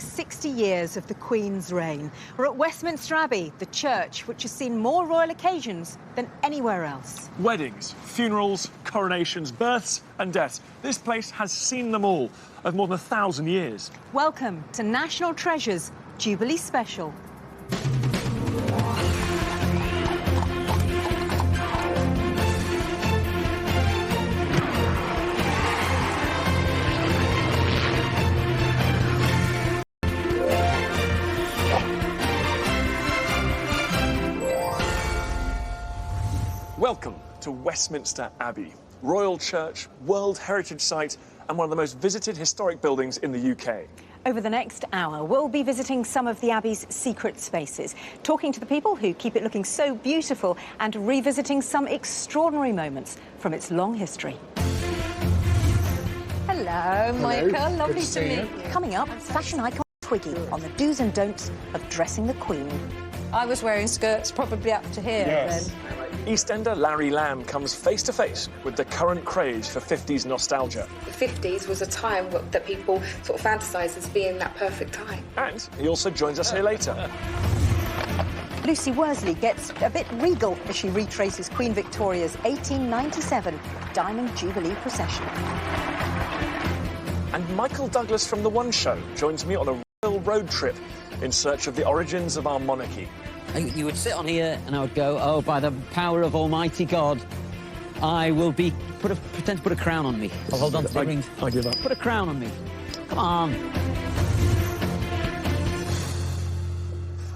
60 years of the Queen's reign. We're at Westminster Abbey, the church which has seen more royal occasions than anywhere else. Weddings, funerals, coronations, births and deaths. This place has seen them all over more than 1,000 years. Welcome to National Treasure's Jubilee Special. Welcome to Westminster Abbey, Royal Church, World Heritage Site and one of the most visited historic buildings in the UK. Over the next hour, we'll be visiting some of the Abbey's secret spaces, talking to the people who keep it looking so beautiful and revisiting some extraordinary moments from its long history. Hello, Micah. Lovely to meet you. Coming up, fashion icon Twiggy on the do's and don'ts of dressing the Queen. I was wearing skirts probably up to here then. EastEnder Larry Lamb comes face to face with the current craze for 50s nostalgia. The 50s was a time that people sort of fantasised as being that perfect time. And he also joins us here later. Lucy Worsley gets a bit regal as she retraces Queen Victoria's 1897 Diamond Jubilee procession. And Michael Douglas from The One Show joins me on a royal road trip in search of the origins of our monarchy. You would sit on here and I would go, oh, by the power of Almighty God, I will pretend to put a crown on me. I'll hold on to the rings. I give up. Put a crown on me. Come on.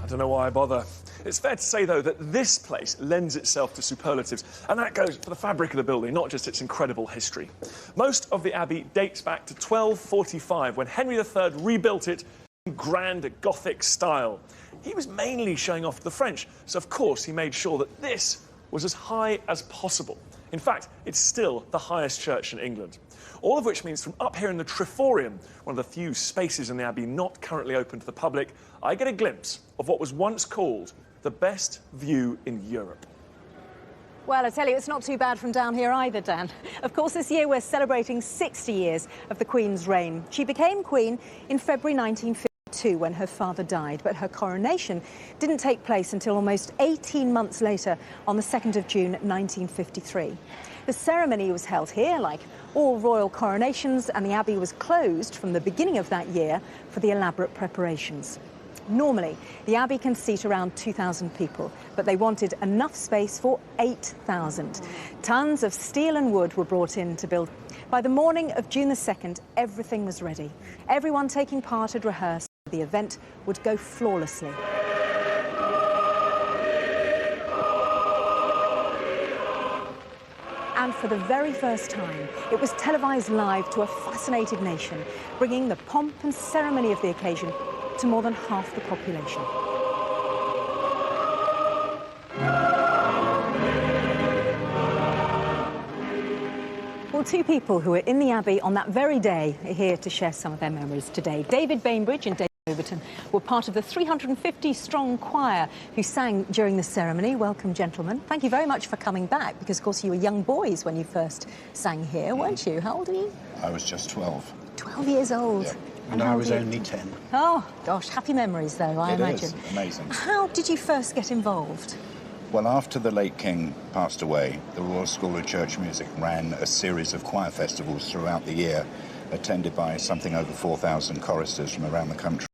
I don't know why I bother. It's fair to say, though, that this place lends itself to superlatives, and that goes for the fabric of the building, not just its incredible history. Most of the Abbey dates back to 1245, when Henry III rebuilt it in grand Gothic style. He was mainly showing off to the French, so of course he made sure that this was as high as possible. In fact, it's still the highest church in England. All of which means from up here in the Triforium, one of the few spaces in the Abbey not currently open to the public, I get a glimpse of what was once called the best view in Europe. Well, I tell you, it's not too bad from down here either, Dan. Of course, this year we're celebrating 60 years of the Queen's reign. She became Queen in February 1952 when her father died, but her coronation didn't take place until almost 18 months later on the 2nd of June 1953. The ceremony was held here, like all royal coronations, and the Abbey was closed from the beginning of that year for the elaborate preparations. Normally, the Abbey can seat around 2,000 people, but they wanted enough space for 8,000. Tons of steel and wood were brought in to build. By the morning of June the 2nd, everything was ready. Everyone taking part had rehearsed. The event would go flawlessly. And for the very first time, it was televised live to a fascinated nation, bringing the pomp and ceremony of the occasion to more than half the population. Well, two people who were in the Abbey on that very day are here to share some of their memories today. David Bainbridge and David Overton were part of the 350-strong choir who sang during the ceremony. Welcome, gentlemen. Thank you very much for coming back, because, of course, you were young boys when you first sang here, weren't you? How old are you? I was just 12. 12 years old. Yeah. And I was only 10. Oh, gosh, happy memories, though, I imagine. It is amazing. How did you first get involved? Well, after the late King passed away, the Royal School of Church Music ran a series of choir festivals throughout the year, attended by something over 4,000 choristers from around the country.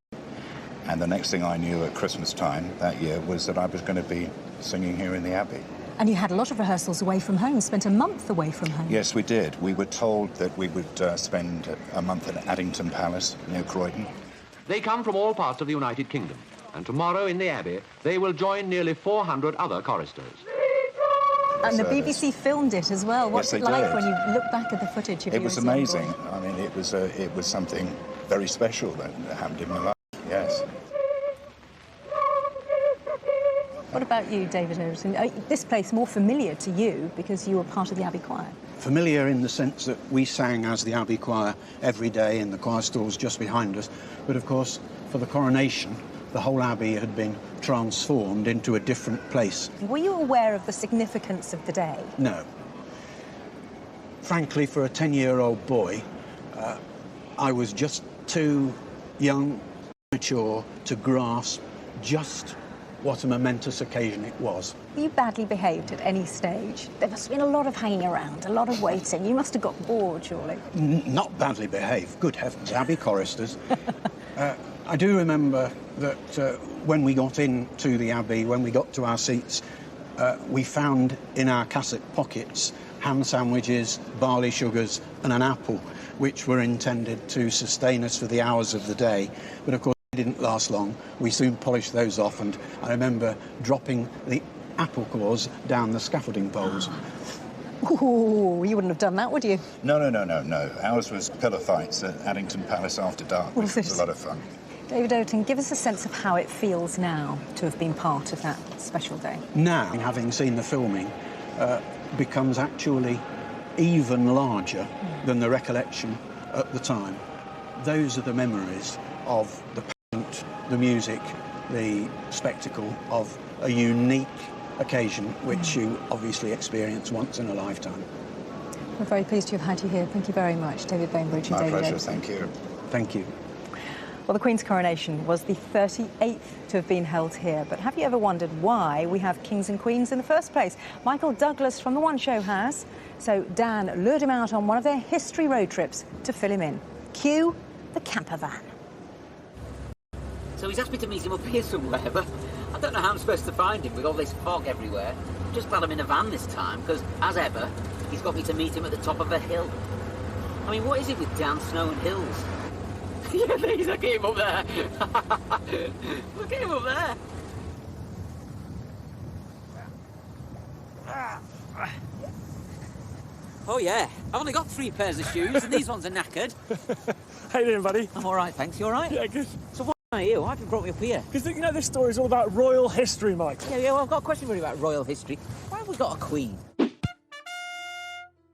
And the next thing I knew at Christmas time that year was that I was going to be singing here in the Abbey. And you had a lot of rehearsals away from home, spent a month away from home. Yes, we did. We were told that we would spend a month at Addington Palace near Croydon. They come from all parts of the United Kingdom, and tomorrow in the Abbey they will join nearly 400 other choristers. And the BBC filmed it as well. What's it like when you look back at the footage of you? It was amazing. I mean, it was something very special that happened in my life, yes. What about you, David Overton? This place more familiar to you because you were part of the Abbey Choir? Familiar in the sense that we sang as the Abbey Choir every day in the choir stalls just behind us. But, of course, for the coronation, the whole Abbey had been transformed into a different place. Were you aware of the significance of the day? No. Frankly, for a 10-year-old boy, I was just too young mature to grasp just what a momentous occasion it was. Were you badly behaved at any stage? There must have been a lot of hanging around, a lot of waiting. You must have got bored, surely. Not badly behaved, good heavens, Abbey choristers. I do remember that when we got into the Abbey, when we got to our seats, we found in our cassock pockets ham sandwiches, barley sugars and an apple, which were intended to sustain us for the hours of the day. But of course, they didn't last long. We soon polished those off, and I remember dropping the apple cores down the scaffolding poles. Ooh, you wouldn't have done that, would you? No. Ours was pillar fights at Addington Palace after dark, which was a lot of fun. David Overton, give us a sense of how it feels now to have been part of that special day. Now, having seen the filming, becomes actually even larger than the recollection at the time. Those are the memories of the paint, the music, the spectacle of a unique occasion which you obviously experience once in a lifetime. We're very pleased to have had you here. Thank you very much, David Bainbridge and My David pleasure, Overton. thank you. Thank you. Well, the Queen's coronation was the 38th to have been held here, but have you ever wondered why we have kings and queens in the first place? Michael Douglas from The One Show has. So Dan lured him out on one of their history road trips to fill him in. Cue the camper van. So he's asked me to meet him up here somewhere, but I don't know how I'm supposed to find him with all this fog everywhere. I'm just glad I'm in a van this time, because, as ever, he's got me to meet him at the top of a hill. I mean, what is it with down snow and hills? Yeah, please, look at him up there. Look at him up there. Oh, yeah. I've only got 3 pairs of shoes, and these ones are knackered. How you doing, buddy? I'm all right, thanks. You all right? Yeah, good. So why am I here? Why have you brought me up here? Because, you know, this story is all about royal history, Michael. Yeah, well, I've got a question for you about royal history. Why have we got a queen?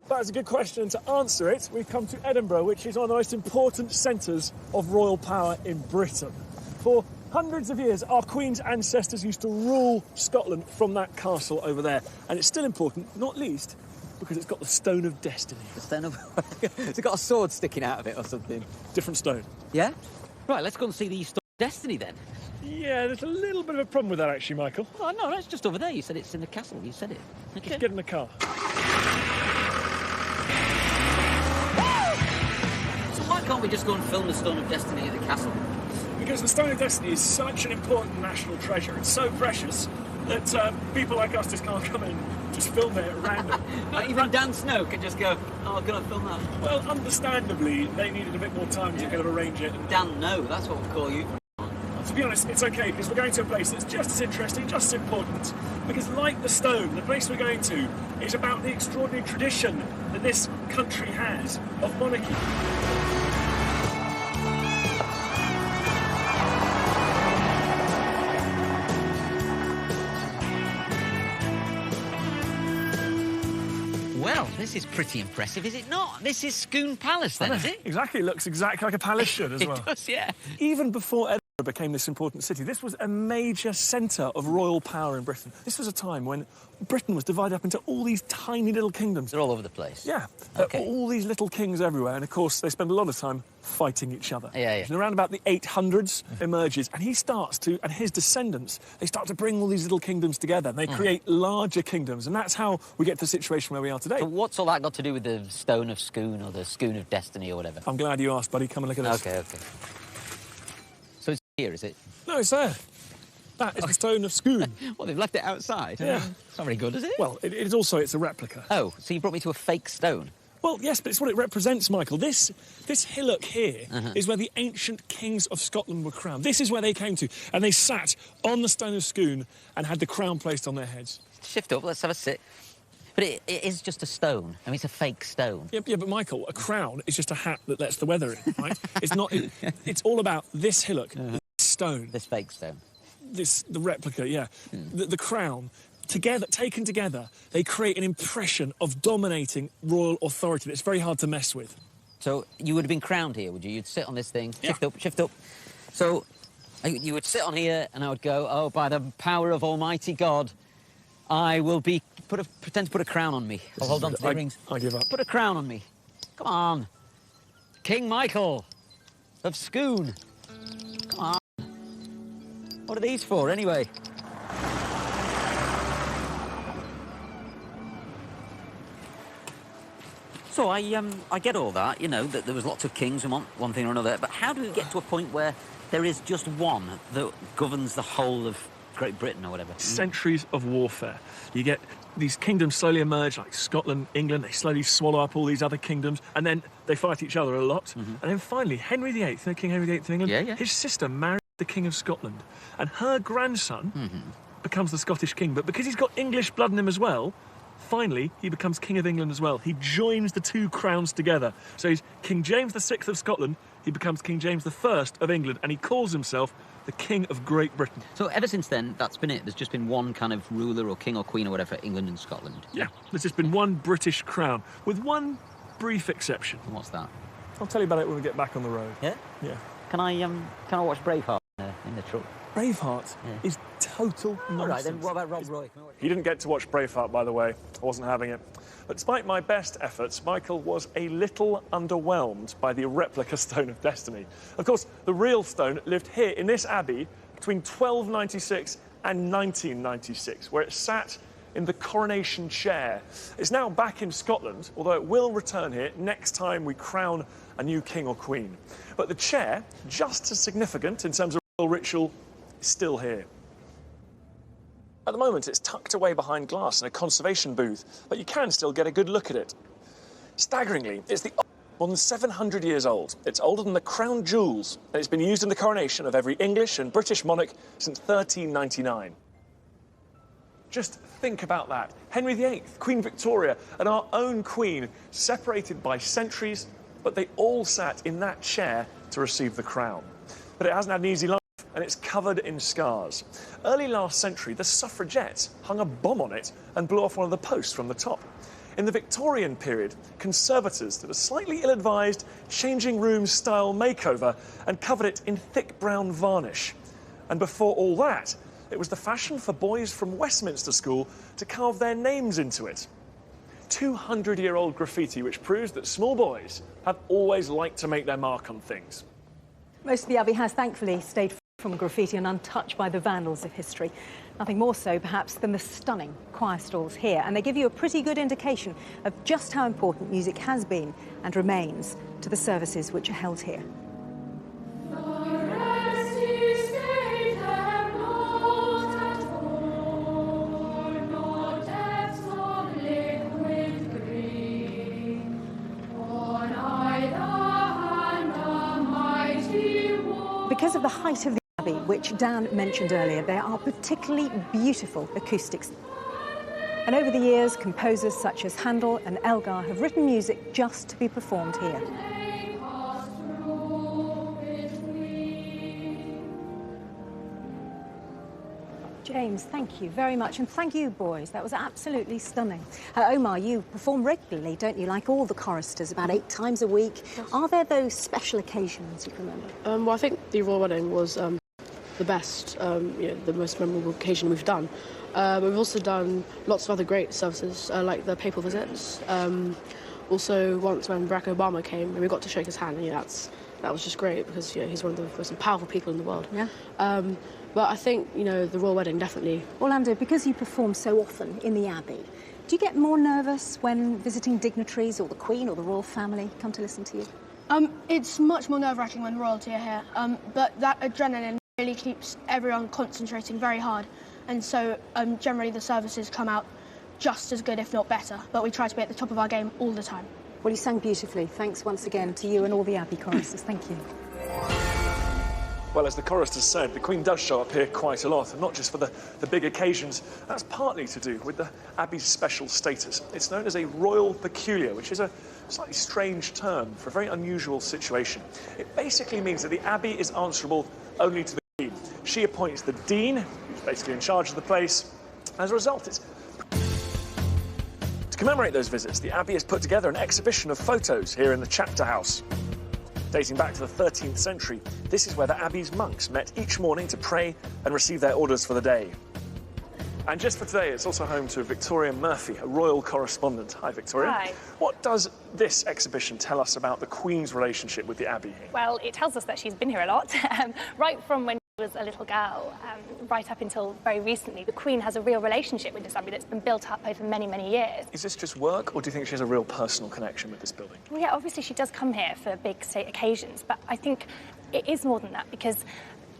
That's a good question, and to answer it, we've come to Edinburgh, which is one of the most important centres of royal power in Britain. For hundreds of years, our Queen's ancestors used to rule Scotland from that castle over there. And it's still important, not least, because it's got the Stone of Destiny. The stone of... Has it got a sword sticking out of it or something? Different stone. Yeah? Right, let's go and see the Stone of Destiny then. Yeah, there's a little bit of a problem with that, actually, Michael. Oh, no, it's just over there. You said it's in the castle. You said it. Okay. Just get in the car. So why can't we just go and film the Stone of Destiny at the castle? Because the Stone of Destiny is such an important national treasure. It's so precious that people like us just can't come in and just film it at random. Not even Dan Snow can just go, oh, I'm going to film that. Well, understandably, they needed a bit more time to kind of arrange it. Dan No, that's what we'll call you. To be honest, it's okay, because we're going to a place that's just as interesting, just as important. Because like the stone, the place we're going to is about the extraordinary tradition that this country has of monarchy. Well, this is pretty impressive, is it not? This is Scone Palace, then, is it? Exactly, it looks exactly like a palace should as well. It does, yeah. Even before Edinburgh became this important city, this was a major centre of royal power in Britain. This was a time when Britain was divided up into all these tiny little kingdoms. They're all over the place. Yeah, Okay. all these little kings everywhere, and of course they spend a lot of time fighting each other. Yeah. And around about the 800s emerges, and and his descendants, they start to bring all these little kingdoms together, and they create larger kingdoms, and that's how we get to the situation where we are today. So what's all that got to do with the Stone of Scone or the Scone of Destiny or whatever? I'm glad you asked, buddy. Come and look at this. Okay. So it's here, is it? No, it's there. That is the Stone of Scone. Well, they've left it outside. Yeah. It's not very good, is it? Well, it's a replica. Oh, so you brought me to a fake stone? Well, yes, but it's what it represents, Michael. This hillock here is where the ancient kings of Scotland were crowned. This is where they came to, and they sat on the Stone of Scone and had the crown placed on their heads. Shift up, let's have a sit. But it is just a stone. I mean, it's a fake stone. Yeah, but Michael, a crown is just a hat that lets the weather in, right? It's not. It's all about this hillock, this stone, This fake stone. the replica. Yeah, the crown. Taken together, they create an impression of dominating royal authority that's very hard to mess with. So you would have been crowned here, would you? You'd sit on this thing, Yeah. shift up. So you would sit on here, and I would go, oh, by the power of Almighty God, I will pretend to put a crown on me. I'll hold on to the rings. I give up. Put a crown on me. Come on. King Michael of Scone. Come on. What are these for, anyway? So I get all that, you know, that there was lots of kings and one thing or another, but how do we get to a point where there is just one that governs the whole of Great Britain or whatever? Centuries of warfare. You get these kingdoms slowly emerge, like Scotland, England, they slowly swallow up all these other kingdoms, and then they fight each other a lot. And then finally, Henry VIII, you know, King Henry VIII of England, his sister married the King of Scotland, and her grandson becomes the Scottish king, but because he's got English blood in him as well, finally, he becomes King of England as well. He joins the two crowns together. So he's King James VI of Scotland, he becomes King James I of England, and he calls himself the King of Great Britain. So ever since then, that's been it? There's just been one kind of ruler or king or queen or whatever for England and Scotland? Yeah, there's just been one British crown, with one brief exception. And what's that? I'll tell you about it when we get back on the road. Yeah? Yeah. Can I watch Braveheart in the truck? Braveheart is total nonsense. All right, then what about Rob Roy? He didn't get to watch Braveheart, by the way. I wasn't having it. But despite my best efforts, Michael was a little underwhelmed by the replica Stone of Destiny. Of course, the real stone lived here in this abbey between 1296 and 1996, where it sat in the coronation chair. It's now back in Scotland, although it will return here next time we crown a new king or queen. But the chair, just as significant in terms of royal ritual, is still here. At the moment, it's tucked away behind glass in a conservation booth, but you can still get a good look at it. Staggeringly, it's more than 700 years old. It's older than the crown jewels, and it's been used in the coronation of every English and British monarch since 1399. Just think about that. Henry VIII, Queen Victoria, and our own Queen, separated by centuries, but they all sat in that chair to receive the crown. But it hasn't had an easy life, and it's covered in scars. Early last century, the suffragettes hung a bomb on it and blew off one of the posts from the top. In the Victorian period, conservators did a slightly ill-advised changing room style makeover and covered it in thick brown varnish. And before all that, it was the fashion for boys from Westminster School to carve their names into it. 200-year-old graffiti which proves that small boys have always liked to make their mark on things. Most of the Abbey has thankfully stayed from graffiti and untouched by the vandals of history. Nothing more so, perhaps, than the stunning choir stalls here. And they give you a pretty good indication of just how important music has been and remains to the services which are held here. Because of the height of the Abbey, which Dan mentioned earlier, there are particularly beautiful acoustics. And over the years, composers such as Handel and Elgar have written music just to be performed here. James, thank you very much, and thank you, boys. That was absolutely stunning. Omar, you perform regularly, don't you, like all the choristers, about 8 times a week. Yes. Are there those special occasions you can remember? Well, I think the Royal Wedding was the best, the most memorable occasion we've done. We've also done lots of other great services, like the papal visits. Also, once when Barack Obama came, and we got to shake his hand, and that was just great because he's one of the most powerful people in the world. Yeah. But I think, the Royal Wedding, definitely. Orlando, because you perform so often in the Abbey, do you get more nervous when visiting dignitaries or the Queen or the royal family come to listen to you? It's much more nerve-wracking when royalty are here, but that adrenaline really keeps everyone concentrating very hard, and so generally the services come out just as good, if not better, but we try to be at the top of our game all the time. Well, you sang beautifully. Thanks once again to you and all the Abbey choristers. Thank you. Well, as the choristers said, the Queen does show up here quite a lot, and not just for the big occasions. That's partly to do with the Abbey's special status. It's known as a royal peculiar, which is a slightly strange term for a very unusual situation. It basically means that the Abbey is answerable only to the Queen. She appoints the Dean, who's basically in charge of the place. As a result, to commemorate those visits, the Abbey has put together an exhibition of photos here in the Chapter House. Dating back to the 13th century, this is where the Abbey's monks met each morning to pray and receive their orders for the day. And just for today, it's also home to Victoria Murphy, a royal correspondent. Hi, Victoria. Hi. What does this exhibition tell us about the Queen's relationship with the Abbey? Well, it tells us that she's been here a lot, right from when was a little girl, right up until very recently. The Queen has a real relationship with this abbey that's been built up over many, many years. Is this just work, or do you think she has a real personal connection with this building? Well, yeah, obviously she does come here for big state occasions, but I think it is more than that, because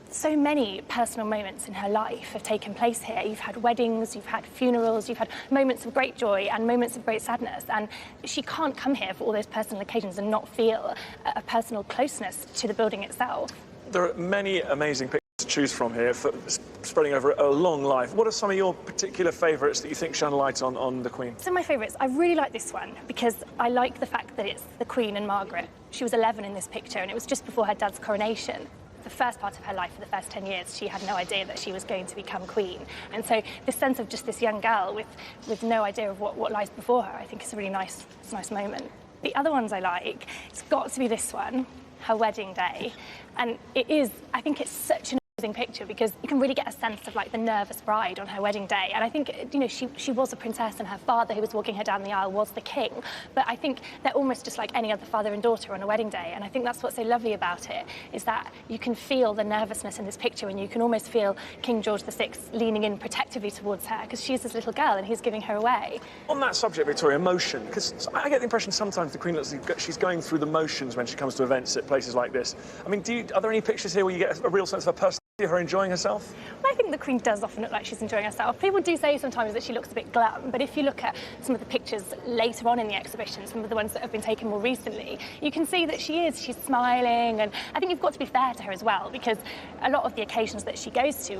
so many personal moments in her life have taken place here. You've had weddings, you've had funerals, you've had moments of great joy and moments of great sadness, and she can't come here for all those personal occasions and not feel a personal closeness to the building itself. There are many amazing pictures to choose from here, for spreading over a long life. What are some of your particular favourites that you think shine light on the Queen? So my favourites, I really like this one because I like the fact that it's the Queen and Margaret. She was 11 in this picture, and it was just before her dad's coronation. The first part of her life, for the first 10 years, she had no idea that she was going to become Queen. And so this sense of just this young girl with no idea of what lies before her, I think is a really nice moment. The other ones I like, it's got to be this one, her wedding day. And it is, I think it's such an amazing picture because you can really get a sense of like the nervous bride on her wedding day. And I think, you know, she was a princess and her father who was walking her down the aisle was the king. But I think they're almost just like any other father and daughter on a wedding day. And I think that's what's so lovely about it, is that you can feel the nervousness in this picture, and you can almost feel King George VI leaning in protectively towards her because she's this little girl and he's giving her away. On that subject, Victoria, emotion, because I get the impression sometimes the Queen looks like she's going through the motions when she comes to events at places like this. I mean, are there any pictures here where you get a real sense of her personality, of her enjoying herself? Well, I think the Queen does often look like she's enjoying herself. People do say sometimes that she looks a bit glum, but if you look at some of the pictures later on in the exhibition, some of the ones that have been taken more recently, you can see that she's smiling, and I think you've got to be fair to her as well, because a lot of the occasions that she goes to,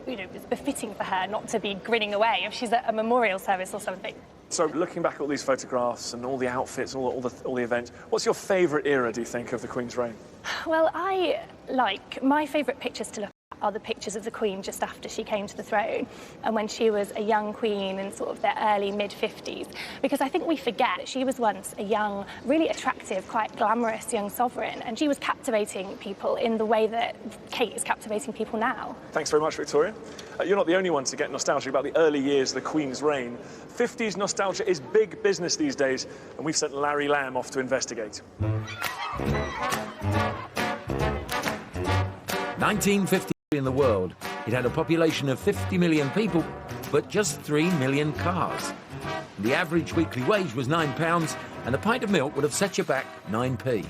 you know, it's befitting for her not to be grinning away if she's at a memorial service or something. So, looking back at all these photographs and all the outfits, all the events, what's your favourite era, do you think, of the Queen's reign? Well, my favourite pictures to look are the pictures of the Queen just after she came to the throne and when she was a young queen in sort of their early mid-50s, because I think we forget that she was once a young, really attractive, quite glamorous young sovereign, and she was captivating people in the way that Kate is captivating people now. Thanks very much, Victoria. You're not the only one to get nostalgic about the early years of the Queen's reign. 50s nostalgia is big business these days, and we've sent Larry Lamb off to investigate. 1950 in the world, it had a population of 50 million people, but just 3 million cars. The average weekly wage was £9, and a pint of milk would have set you back 9p.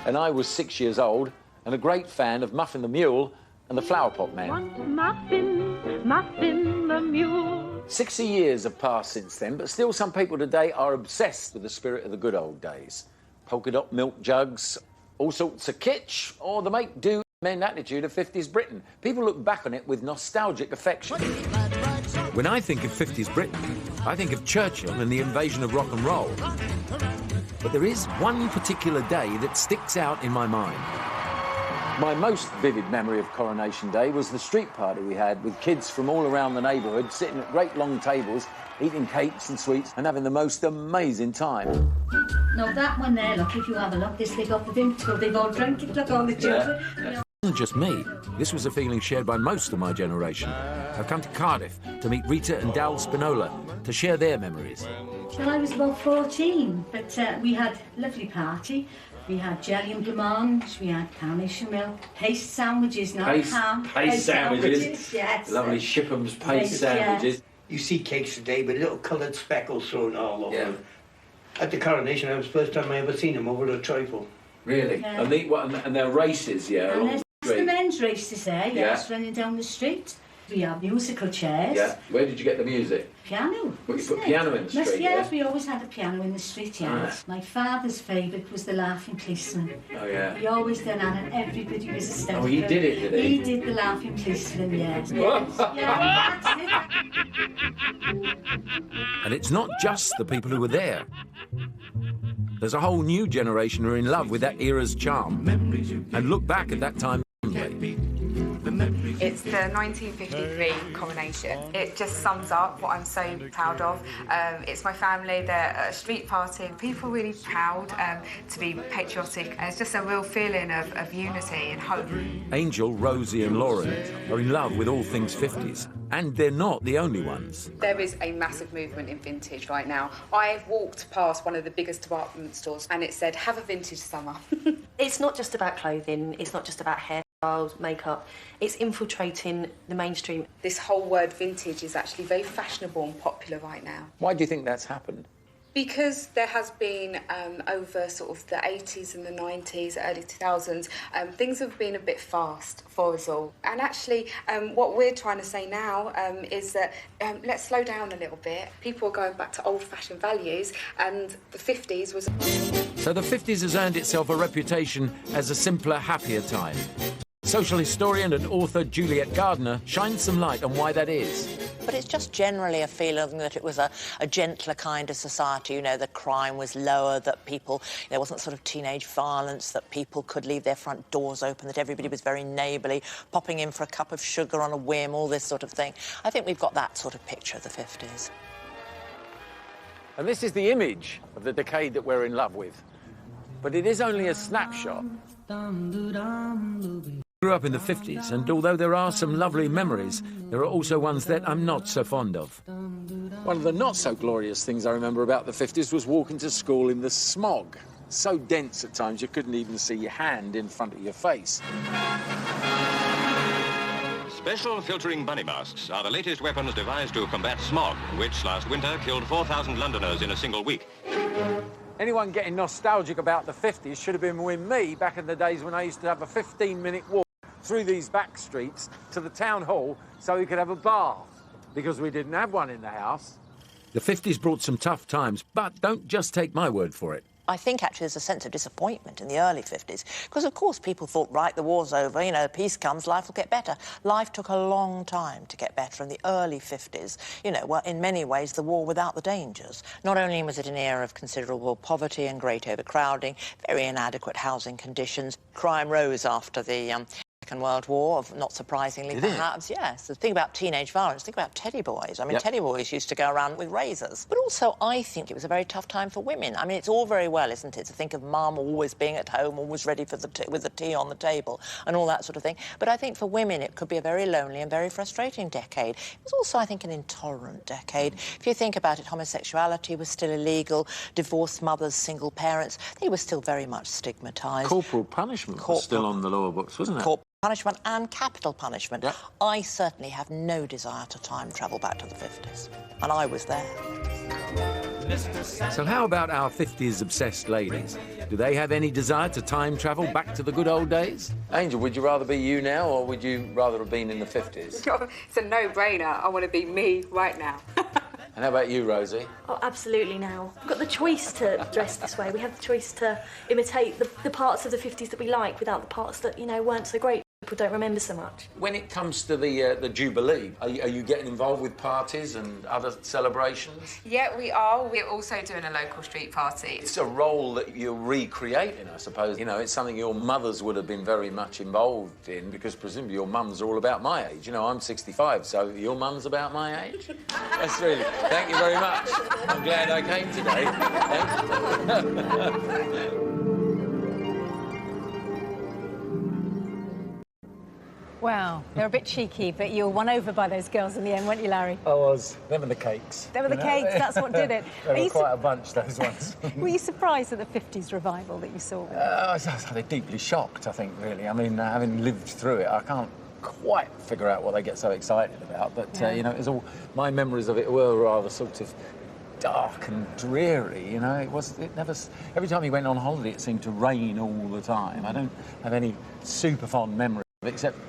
And I was 6 years old and a great fan of Muffin the Mule and the Flower Pot Man. Muffin the Mule. 60 years have passed since then, but still some people today are obsessed with the spirit of the good old days. Polka dot milk jugs, all sorts of kitsch, or the make-do men attitude of 50s Britain. People look back on it with nostalgic affection. When I think of 50s Britain, I think of Churchill and the invasion of rock and roll. But there is one particular day that sticks out in my mind. My most vivid memory of Coronation Day was the street party we had with kids from all around the neighbourhood sitting at great long tables, eating cakes and sweets and having the most amazing time. No, that one there, look, if you have a look, this they got the vintage, they've all drunk it, look, all the children. Yeah. It wasn't just me. This was a feeling shared by most of my generation. I've come to Cardiff to meet Rita and Dal Spinola to share their memories. Well, I was about 14, but we had a lovely party. We had jelly and blancmange, we had Cornish milk, paste sandwiches, not ham. Paste sandwiches, yes. Lovely Shipham's paste sandwiches. Yeah. You see cakes today with little coloured speckles thrown all over. Yeah. At the coronation, it was the first time I ever seen them over the trifle. Really? Yeah. And they're races, yeah. And there's the men's races there, yes, running down the street. We have musical chairs. Yeah. Where did you get the music? Piano. Well, you put piano in the street, Yes, we always had a piano in the street, yes. Ah. My father's favourite was the Laughing Policeman. Oh, yeah. He always done that and everybody was a step. Oh, he did it, did he? He did the Laughing Policeman, yes. Yeah, And it's not just the people who were there. There's a whole new generation who are in love with that era's charm and look back at that time. It's the 1953 coronation. It just sums up what I'm so proud of. It's my family, they're at a street party. People are really proud to be patriotic. And it's just a real feeling of unity and hope. Angel, Rosie and Lauren are in love with all things 50s. And they're not the only ones. There is a massive movement in vintage right now. I walked past one of the biggest department stores and it said, have a vintage summer. It's not just about clothing, it's not just about hairstyles, makeup, it's infiltrating the mainstream. This whole word vintage is actually very fashionable and popular right now. Why do you think that's happened? Because there has been, over sort of the 80s and the 90s, early 2000s, things have been a bit fast for us all. And actually, what we're trying to say now is that let's slow down a little bit. People are going back to old-fashioned values, and the 50s was... So the 50s has earned itself a reputation as a simpler, happier time. Social historian and author Juliet Gardner shines some light on why that is. But it's just generally a feeling that it was a gentler kind of society, you know, the crime was lower, that people, there wasn't sort of teenage violence, that people could leave their front doors open, that everybody was very neighbourly, popping in for a cup of sugar on a whim, all this sort of thing. I think we've got that sort of picture of the 50s. And this is the image of the decade that we're in love with. But it is only a snapshot. Grew up in the 50s, and although there are some lovely memories, there are also ones that I'm not so fond of. One of the not-so-glorious things I remember about the 50s was walking to school in the smog. So dense at times you couldn't even see your hand in front of your face. Special filtering bunny masks are the latest weapons devised to combat smog, which last winter killed 4,000 Londoners in a single week. Anyone getting nostalgic about the 50s should have been with me back in the days when I used to have a 15-minute walk through these back streets to the town hall so we could have a bath, because we didn't have one in the house. The 50s brought some tough times, but don't just take my word for it. I think actually there's a sense of disappointment in the early 50s, because of course people thought, right, the war's over, you know, peace comes, life will get better. Life took a long time to get better, and the early 50s, you know, were in many ways the war without the dangers. Not only was it an era of considerable poverty and great overcrowding, very inadequate housing conditions, crime rose after the Second World War, not surprisingly, perhaps. Yes. The thing about teenage violence, think about teddy boys. I mean, teddy boys used to go around with razors. But also, I think it was a very tough time for women. I mean, it's all very well, isn't it, to think of mum always being at home, always ready for with the tea on the table and all that sort of thing. But I think for women, it could be a very lonely and very frustrating decade. It was also, I think, an intolerant decade. If you think about it, homosexuality was still illegal, divorced mothers, single parents, they were still very much stigmatised. Corporal punishment was still on the law books, wasn't it? Punishment and capital punishment. Yep. I certainly have no desire to time travel back to the 50s. And I was there. So how about our 50s obsessed ladies? Do they have any desire to time travel back to the good old days? Angel, would you rather be you now, or would you rather have been in the 50s? It's a no-brainer. I want to be me right now. And how about you, Rosie? Oh, absolutely now. We've got the choice to dress this way. We have the choice to imitate the parts of the 50s that we like without the parts that, you know, weren't so great. People don't remember so much. When it comes to the Jubilee, are you getting involved with parties and other celebrations? Yeah, we are. We're also doing a local street party. It's a role that you're recreating, I suppose. You know, it's something your mothers would have been very much involved in, because presumably your mums are all about my age. You know, I'm 65, so your mum's about my age? That's really... Thank you very much. I'm glad I came today. Wow, they're a bit cheeky, but you were won over by those girls in the end, weren't you, Larry? I was. Them and the cakes. They were the cakes, that's what did it. They were quite a bunch, those ones. Were you surprised at the 50s revival that you saw? I was deeply shocked, I think, really. I mean, having lived through it, I can't quite figure out what they get so excited about, but, you know, it was all... My memories of it were rather sort of dark and dreary, you know. It never... Every time you went on holiday, it seemed to rain all the time. I don't have any super fond memory of it, except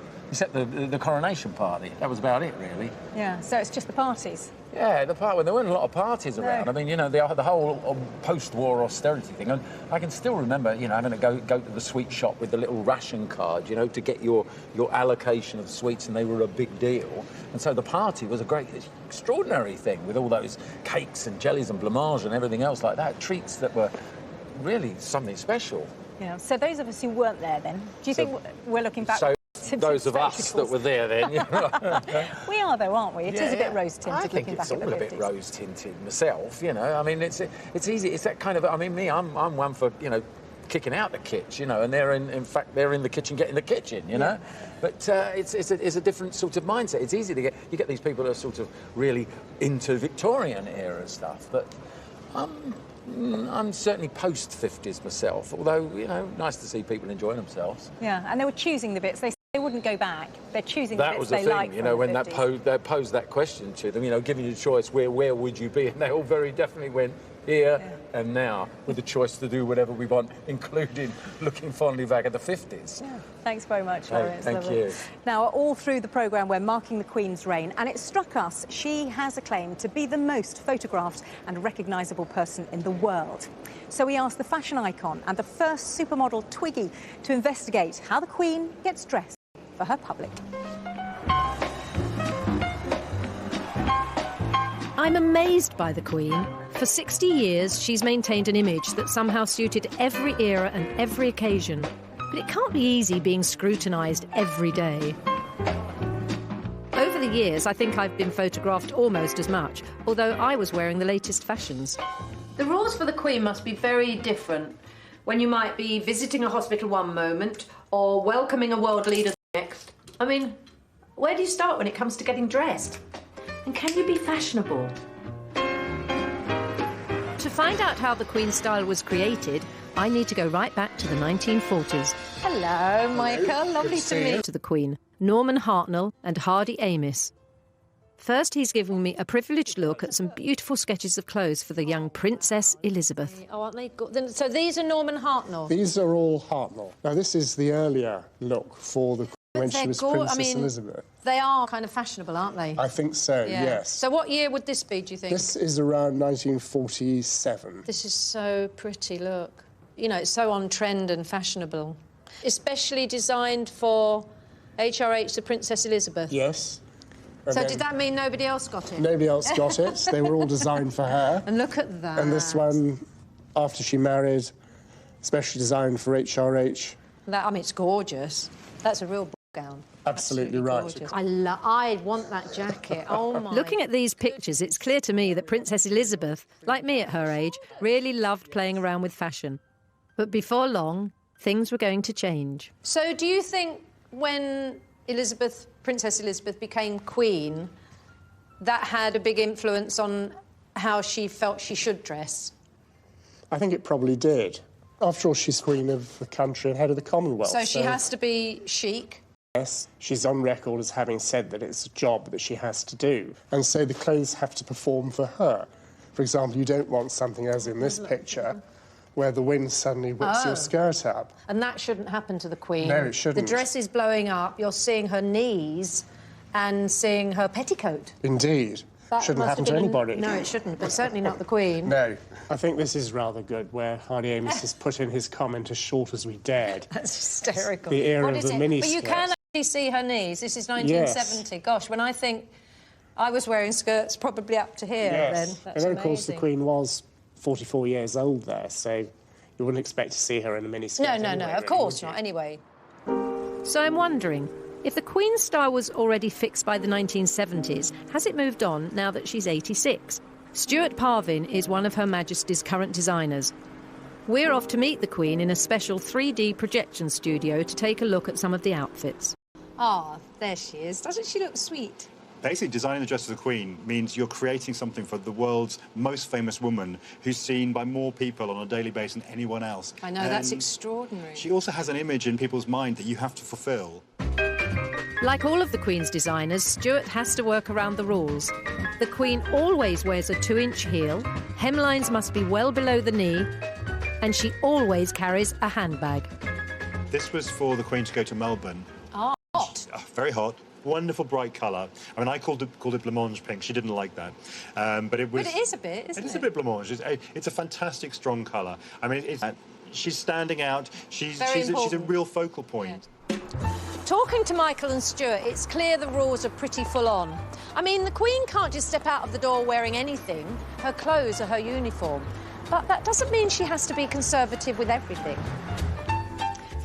the coronation party. That was about it, really. Yeah, so it's just the parties? Yeah, when there weren't a lot of parties around. I mean, you know, the whole post-war austerity thing. And I can still remember, you know, having to go to the sweet shop with the little ration card, you know, to get your allocation of sweets, and they were a big deal. And so the party was a great, extraordinary thing, with all those cakes and jellies and blancmange and everything else like that. Treats that were really something special. Yeah, so those of us who weren't there then, do you think we're looking back... Those of us that were there then. We are, though, aren't we? It is a bit rose-tinted looking back at the 50s. I think it's all a bit rose-tinted myself, you know. I mean, it's easy. It's that kind of... I mean, I'm one for, you know, kicking out the kitchen, you know, and they're in fact, they're in the kitchen getting the kitchen, you know. But it's a different sort of mindset. It's easy to get... You get these people that are sort of really into Victorian-era stuff, but... I'm certainly post-50s myself, although, you know, nice to see people enjoying themselves. Yeah, and they were choosing the bits. They wouldn't go back. They're choosing the That bits was the they thing, like you know, from when the they 50s. posed that question to them, you know, giving you a choice, where would you be? And they all very definitely went here and now, with the choice to do whatever we want, including looking fondly back at the 50s. Yeah. Thanks very much, Hey, Lauren. It's thank lovely. you. Now, all through the programme, we're marking the Queen's reign, and it struck us she has a claim to be the most photographed and recognisable person in the world. So we asked the fashion icon and the first supermodel Twiggy to investigate how the Queen gets dressed for her public. I'm amazed by the Queen. For 60 years, she's maintained an image that somehow suited every era and every occasion. But it can't be easy being scrutinised every day. Over the years, I think I've been photographed almost as much, although I was wearing the latest fashions. The rules for the Queen must be very different when you might be visiting a hospital one moment or welcoming a world leader the next. I mean, where do you start when it comes to getting dressed? And can you be fashionable? To find out how the Queen's style was created, I need to go right back to the 1940s. Hello, Michael. Lovely to meet you. To the Queen, Norman Hartnell and Hardy Amis. First, he's giving me a privileged look at some beautiful sketches of clothes for the young Princess Elizabeth. Oh, aren't they good? So these are Norman Hartnell? These are all Hartnell. Now, this is the earlier look for the Queen when she was Princess Elizabeth. They are kind of fashionable, aren't they? I think so, Yeah. yes. So what year would this be, do you think? This is around 1947. This is so pretty, look. You know, it's so on trend and fashionable. Especially designed for HRH, the Princess Elizabeth. Yes. And So then did that mean nobody else got it? Nobody else got it. They were all designed for her. And look at that. And this one, after she married, specially designed for HRH. That, I mean, it's gorgeous. That's a real gown. Absolutely right. Gorgeous. I want that jacket. Oh, my. Looking at these pictures, it's clear to me that Princess Elizabeth, like me at her age, really loved playing around with fashion. But before long, things were going to change. So do you think when Princess Elizabeth became Queen, that had a big influence on how she felt she should dress? I think it probably did. After all, she's Queen of the country and head of the Commonwealth. So she has to be chic? Yes, she's on record as having said that it's a job that she has to do. And so the clothes have to perform for her. For example, you don't want something as in this picture, where the wind suddenly whips your skirt up. And that shouldn't happen to the Queen. No, it shouldn't. The dress is blowing up, you're seeing her knees and seeing her petticoat. Indeed. That Shouldn't must happen have to been- anybody. No, it shouldn't, but certainly not the Queen. No. I think this is rather good, where Hardy Amis has put in his comment as short as we dared. That's hysterical. The era What of is the it? mini But you can actually see her knees. This is 1970. Gosh, when I think I was wearing skirts probably up to here then. That's and then, of course, the amazing. Queen was 44 years old there, so you wouldn't expect to see her in a miniskirt. No, anyway, of really, course would you? not, anyway. So I'm wondering, if the Queen's style was already fixed by the 1970s, has it moved on now that she's 86? Stuart Parvin is one of Her Majesty's current designers. We're off to meet the Queen in a special 3D projection studio to take a look at some of the outfits. Ah, there she is. Doesn't she look sweet? Basically, designing the dress of the Queen means you're creating something for the world's most famous woman who's seen by more people on a daily basis than anyone else. I know, that's extraordinary. She also has an image in people's mind that you have to fulfil. Like all of the Queen's designers, Stuart has to work around the rules. The Queen always wears a 2-inch heel, hemlines must be well below the knee, and she always carries a handbag. This was for the Queen to go to Melbourne. Oh, hot. Very hot. Wonderful bright colour. I mean, I called it blancmange pink. She didn't like that, but it was. But it is a bit, isn't it? It's a bit blancmange. It's a fantastic, strong colour. I mean, she's standing out. She's a real focal point. Yeah. Talking to Michael and Stuart, it's clear the rules are pretty full on. I mean, the Queen can't just step out of the door wearing anything. Her clothes are her uniform. But that doesn't mean she has to be conservative with everything.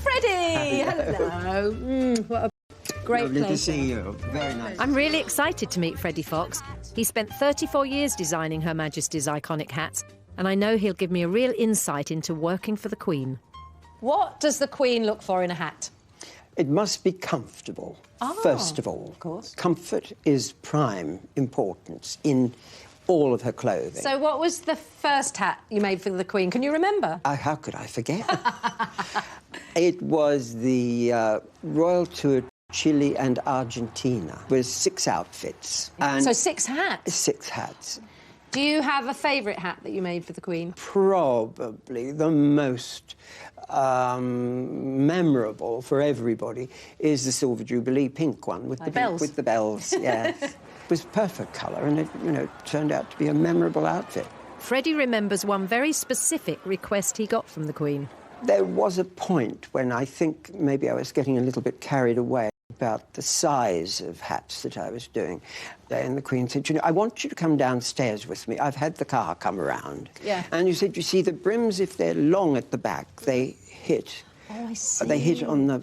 Freddie! Hello. What a great Lovely pleasure. to see you. Very nice. I'm really excited to meet Freddie Fox. He spent 34 years designing Her Majesty's iconic hats, and I know he'll give me a real insight into working for the Queen. What does the Queen look for in a hat? It must be comfortable, first of all. Of course. Comfort is prime importance in all of her clothing. So what was the first hat you made for the Queen? Can you remember? How could I forget? It was the Royal Tour Chile and Argentina. It was 6 outfits. And so 6 hats? 6 hats. Do you have a favourite hat that you made for the Queen? Probably the most memorable for everybody is the Silver Jubilee pink one with the bells. With the bells, yes. It was perfect colour, and it, you know, turned out to be a memorable outfit. Freddie remembers one very specific request he got from the Queen. There was a point when I think maybe I was getting a little bit carried away about the size of hats that I was doing. And the Queen said, you know, I want you to come downstairs with me. I've had the car come around. Yeah. And you said, you see, the brims, if they're long at the back, they hit. Oh, I see. They hit on the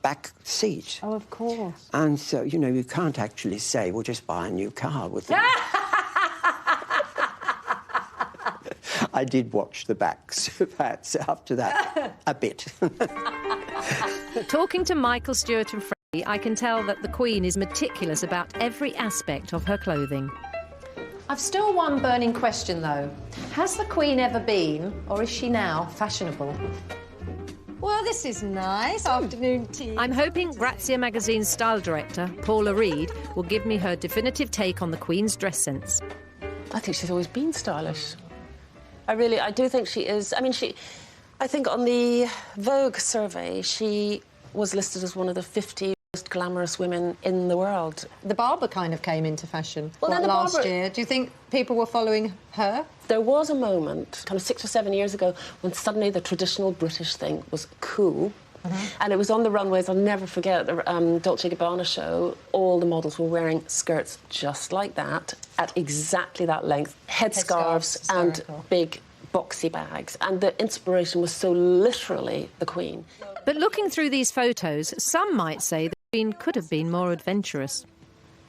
back seat. Oh, of course. And so, you know, you can't actually say, well, just buy a new car with them. I did watch the backs of hats after that a bit. Talking to Michael, Stuart and Freddie, I can tell that the Queen is meticulous about every aspect of her clothing. I've still one burning question, though. Has the Queen ever been, or is she now, fashionable? Well, this is nice. Afternoon tea. I'm hoping Grazia magazine's style director, Paula Reed, will give me her definitive take on the Queen's dress sense. I think she's always been stylish. I do think she is. I mean, I think on the Vogue survey, she was listed as one of the 50 most glamorous women in the world. The Barber kind of came into fashion last year. Do you think people were following her? There was a moment, kind of 6 or 7 years ago, when suddenly the traditional British thing was cool. And it was on the runways. I'll never forget the Dolce & Gabbana show. All the models were wearing skirts just like that, at exactly that length, headscarves and big boxy bags. And the inspiration was so literally the Queen. But looking through these photos, some might say the Queen could have been more adventurous.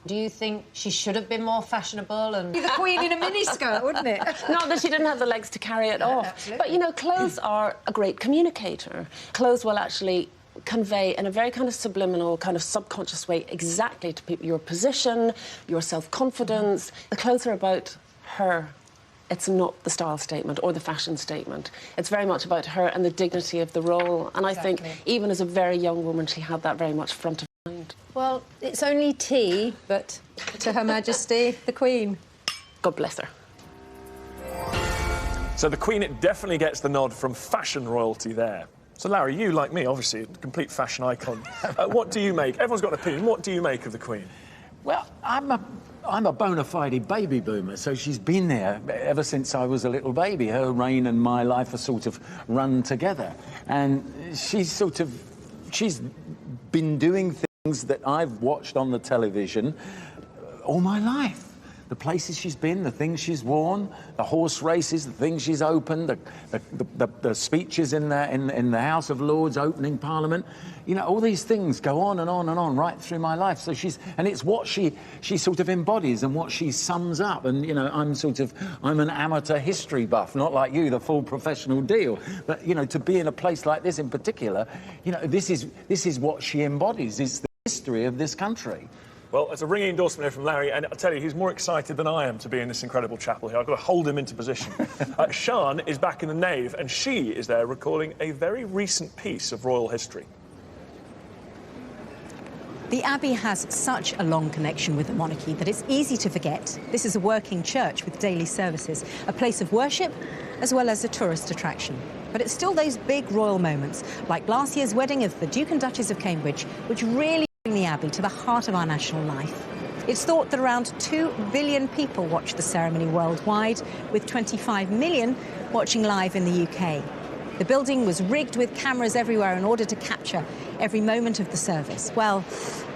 Do you think she should have been more fashionable and... the Queen in a miniskirt, wouldn't it? Not that she didn't have the legs to carry it off. Absolutely. But, you know, clothes are a great communicator. Clothes will actually convey in a very kind of subliminal, kind of subconscious way exactly to people your position, your self-confidence. The clothes are about her. It's not the style statement or the fashion statement. It's very much about her and the dignity of the role. And I think even as a very young woman, she had that very much front of mind. Well, it's only tea, but to Her Majesty, the Queen. God bless her. So the Queen definitely gets the nod from fashion royalty there. So, Larry, you, like me, obviously, a complete fashion icon. What do you make? Everyone's got an opinion. What do you make of the Queen? Well, I'm a bona fide baby boomer, so she's been there ever since I was a little baby. Her reign and my life are sort of run together. And she's been doing things that I've watched on the television all my life. The places she's been, the things she's worn, the horse races, the things she's opened, the speeches in the House of Lords opening Parliament. You know, all these things go on and on and on right through my life. So and it's what she sort of embodies and what she sums up. And, you know, I'm an amateur history buff, not like you, the full professional deal. But, you know, to be in a place like this in particular, you know, this is what she embodies. It's the history of this country. Well, it's a ringing endorsement here from Larry, and I'll tell you, he's more excited than I am to be in this incredible chapel here. I've got to hold him into position. Sian is back in the nave, and she is there recalling a very recent piece of royal history. The Abbey has such a long connection with the monarchy that it's easy to forget this is a working church with daily services, a place of worship as well as a tourist attraction. But it's still those big royal moments, like last year's wedding of the Duke and Duchess of Cambridge, which really bring the Abbey to the heart of our national life. It's thought that around 2 billion people watch the ceremony worldwide, with 25 million watching live in the UK. The building was rigged with cameras everywhere in order to capture every moment of the service. Well,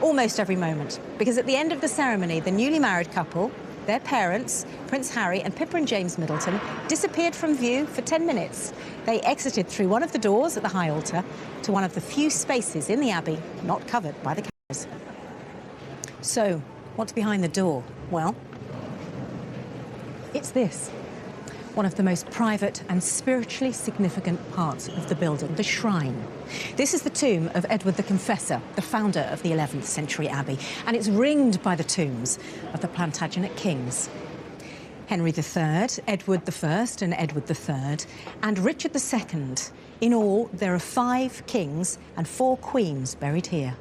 almost every moment, because at the end of the ceremony, the newly married couple, their parents, Prince Harry and Pippa and James Middleton, disappeared from view for 10 minutes. They exited through one of the doors at the high altar to one of the few spaces in the Abbey not covered by the cameras. So, what's behind the door? Well, it's this. One of the most private and spiritually significant parts of the building, the shrine. This is the tomb of Edward the Confessor, the founder of the 11th century Abbey, and it's ringed by the tombs of the Plantagenet kings. Henry III, Edward I and Edward III, and Richard II. In all, there are 5 kings and 4 queens buried here.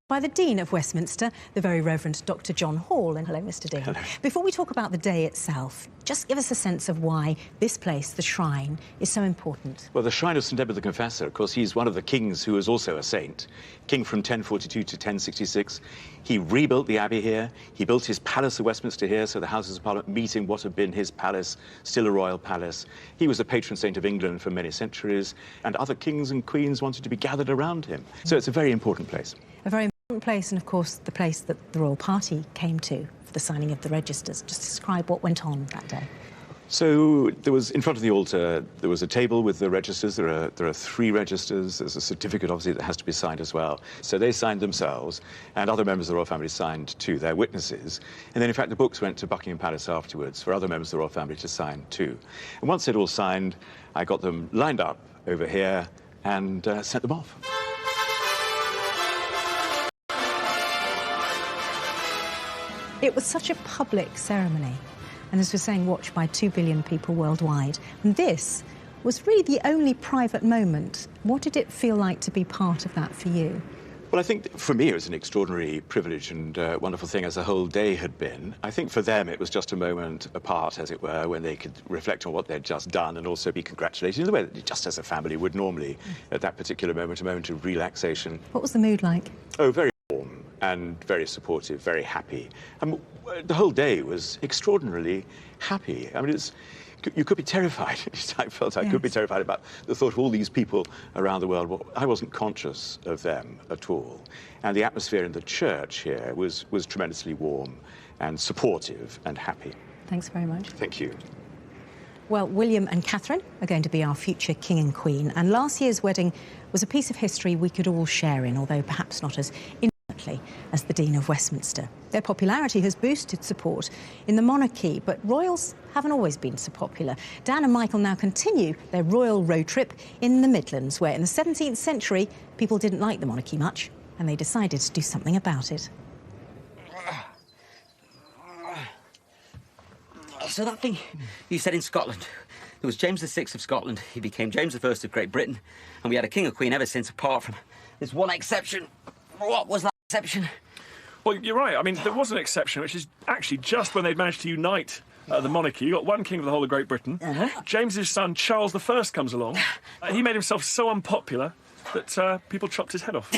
By the Dean of Westminster, the Very Reverend Dr. John Hall. And hello, Mr. Dean. Hello. Before we talk about the day itself, just give us a sense of why this place, the shrine, is so important. Well, the shrine of St Edward the Confessor, of course, he's one of the kings who was also a saint. King from 1042 to 1066. He rebuilt the abbey here. He built his palace of Westminster here, so the Houses of Parliament meeting what had been his palace, still a royal palace. He was the patron saint of England for many centuries, and other kings and queens wanted to be gathered around him. So it's a very important place. A very important place, and of course the place that the royal party came to for the signing of the registers. Just describe what went on that day. So there was, in front of the altar, there was a table with the registers. There are 3 registers. There's a certificate, obviously, that has to be signed as well. So they signed themselves, and other members of the royal family signed too, their witnesses. And then, in fact, the books went to Buckingham Palace afterwards for other members of the royal family to sign too. And once they'd all signed, I got them lined up over here and sent them off. It was such a public ceremony, and as we're saying, watched by 2 billion people worldwide. And this was really the only private moment. What did it feel like to be part of that for you? Well, I think for me it was an extraordinary privilege and wonderful thing, as the whole day had been. I think for them it was just a moment apart, as it were, when they could reflect on what they'd just done and also be congratulated in the way that just as a family would normally at that particular moment, a moment of relaxation. What was the mood like? Oh, very warm and very supportive, very happy. The whole day was extraordinarily happy. I mean, you could be terrified. I felt I could be terrified about the thought of all these people around the world. Well, I wasn't conscious of them at all. And the atmosphere in the church here was tremendously warm and supportive and happy. Thanks very much. Thank you. Well, William and Catherine are going to be our future king and queen, and last year's wedding was a piece of history we could all share in, although perhaps not as intimately as the Dean of Westminster. Their popularity has boosted support in the monarchy, but royals haven't always been so popular. Dan and Michael now continue their royal road trip in the Midlands, where in the 17th century people didn't like the monarchy much, and they decided to do something about it. So that thing you said in Scotland, there was James VI of Scotland, he became James I of Great Britain, and we had a king or queen ever since, apart from this one exception. What was that exception? Well, you're right. I mean, there was an exception, which is actually just when they'd managed to unite the monarchy. You got one king of the whole of Great Britain. James's son, Charles I, comes along. He made himself so unpopular that people chopped his head off.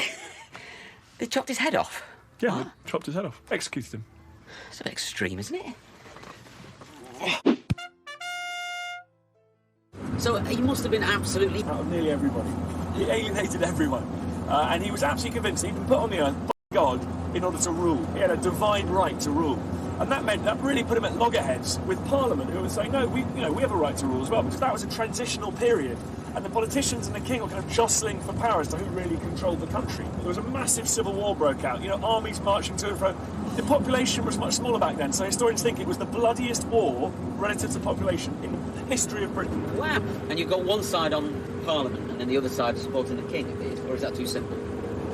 They chopped his head off? Yeah, they chopped his head off. Executed him. It's a bit extreme, isn't it? So he must have been absolutely... Out of nearly everybody. He alienated everyone. And he was absolutely convinced he'd been put on the earth by God in order to rule. He had a divine right to rule. And that really put him at loggerheads with Parliament, who were saying, no, we have a right to rule as well, because that was a transitional period. And the politicians and the king were kind of jostling for power as to who really controlled the country. There was a massive civil war broke out, armies marching to and fro. The population was much smaller back then, so historians think it was the bloodiest war relative to population in the history of Britain. Wow. And you've got one side on Parliament and then the other side supporting the king, or is that too simple?